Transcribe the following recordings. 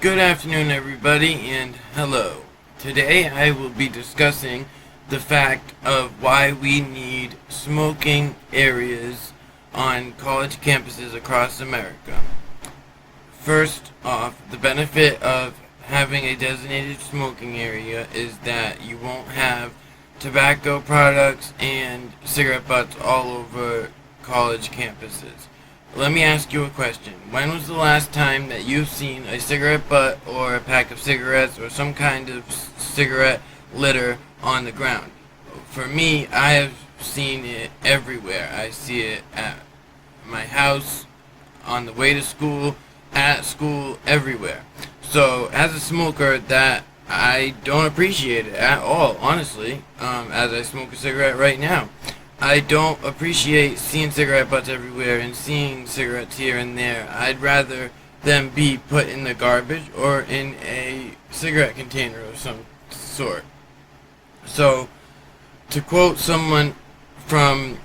Good afternoon, everybody, and hello. Today I will be discussing the fact of why we need smoking areas on college campuses across America. First off, the benefit of having a designated smoking area is that you won't have tobacco products and cigarette butts all over college campuses. Let me ask you a question. When was the last time that you've seen a cigarette butt or a pack of cigarettes or some kind of cigarette litter on the ground? For me, I have seen it everywhere. I see it at my house, on the way to school, at school, everywhere. So, as a smoker, that I don't appreciate it at all, honestly, as I smoke a cigarette right now. I don't appreciate seeing cigarette butts everywhere and seeing cigarettes here and there. I'd rather them be put in the garbage or in a cigarette container of some sort. So, to quote someone from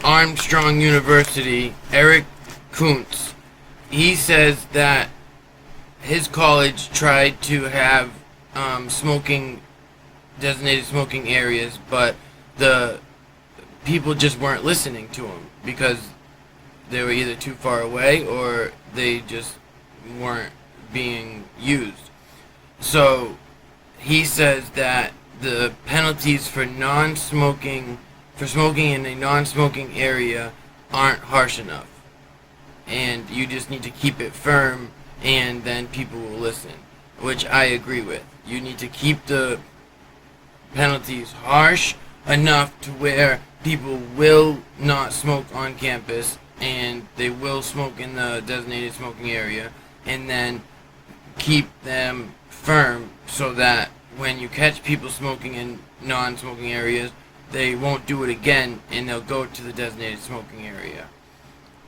Armstrong University, Eric Kuntz, he says that his college tried to have designated smoking areas, but the people just weren't listening to him because they were either too far away or they just weren't being used. So he says that the penalties for smoking in a non-smoking area aren't harsh enough, and you just need to keep it firm and then people will listen, which I agree with. You need to keep the penalties harsh enough to where people will not smoke on campus and they will smoke in the designated smoking area, and then keep them firm so that when you catch people smoking in non-smoking areas, they won't do it again and they'll go to the designated smoking area.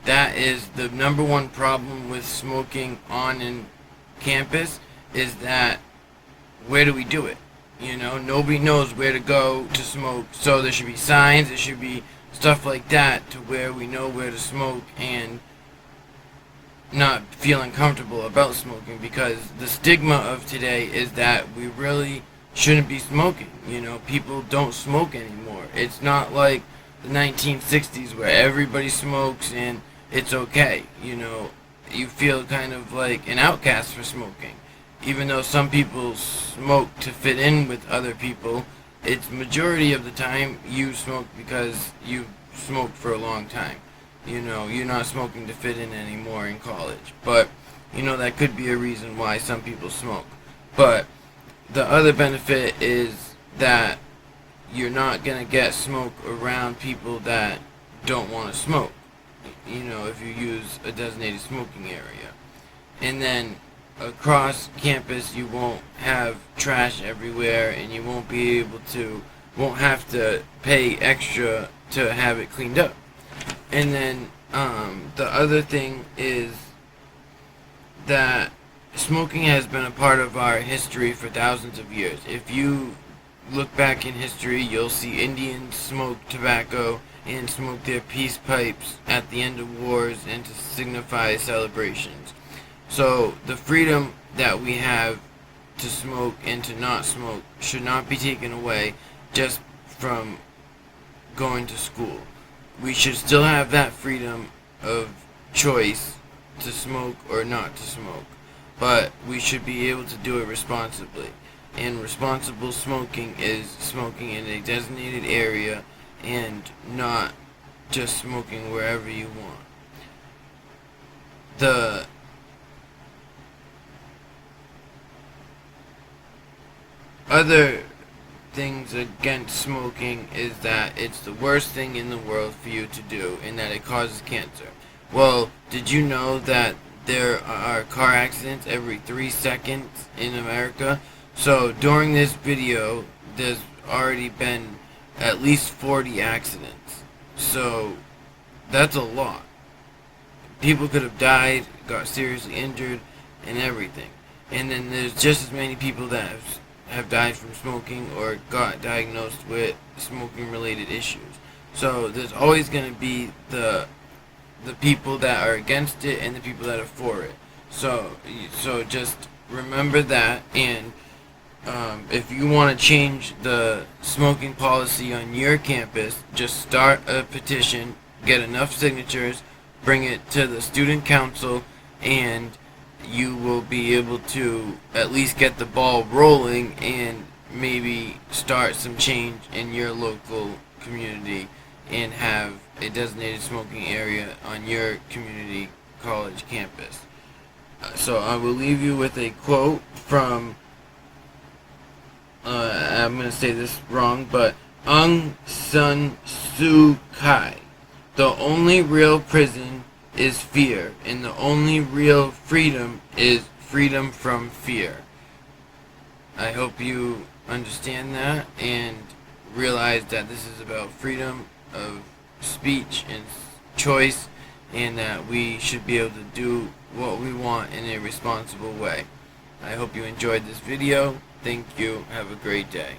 That is the number one problem with smoking on campus, is that where do we do it? You know, nobody knows where to go to smoke, so there should be signs, there should be stuff like that to where we know where to smoke and not feel uncomfortable about smoking, because the stigma of today is that we really shouldn't be smoking. You know, people don't smoke anymore. It's not like the 1960s where everybody smokes and it's okay. You know, you feel kind of like an outcast for smoking. Even though some people smoke to fit in with other people, it's majority of the time you smoke because you smoked for a long time. You know, you're not smoking to fit in anymore in college. But, you know, that could be a reason why some people smoke. But the other benefit is that you're not going to get smoke around people that don't want to smoke. You know, if you use a designated smoking area. And then across campus you won't have trash everywhere, and you won't have to pay extra to have it cleaned up. And then the other thing is that smoking has been a part of our history for thousands of years. If you look back in history, you'll see Indians smoke tobacco and smoke their peace pipes at the end of wars and to signify celebrations. So the freedom that we have to smoke and to not smoke should not be taken away just from going to school. We should still have that freedom of choice to smoke or not to smoke, but we should be able to do it responsibly. And responsible smoking is smoking in a designated area and not just smoking wherever you want. The other things against smoking is that it's the worst thing in the world for you to do, and that it causes cancer. Well, did you know that there are car accidents every 3 seconds in America? So during this video, there's already been at least 40 accidents. So that's a lot. People could have died, got seriously injured, and everything. And then there's just as many people that have died from smoking or got diagnosed with smoking related issues. So there's always going to be the people that are against it and the people that are for it. So just remember that, and if you want to change the smoking policy on your campus, just start a petition, get enough signatures, bring it to the student council, and you will be able to at least get the ball rolling and maybe start some change in your local community and have a designated smoking area on your community college campus. So I will leave you with a quote from, I'm going to say this wrong, but Aung San Suu Kyi. The only real prison is fear, and the only real freedom is freedom from fear. I hope you understand that and realize that this is about freedom of speech and choice, and that we should be able to do what we want in a responsible way. I hope you enjoyed this video. Thank you. Have a great day.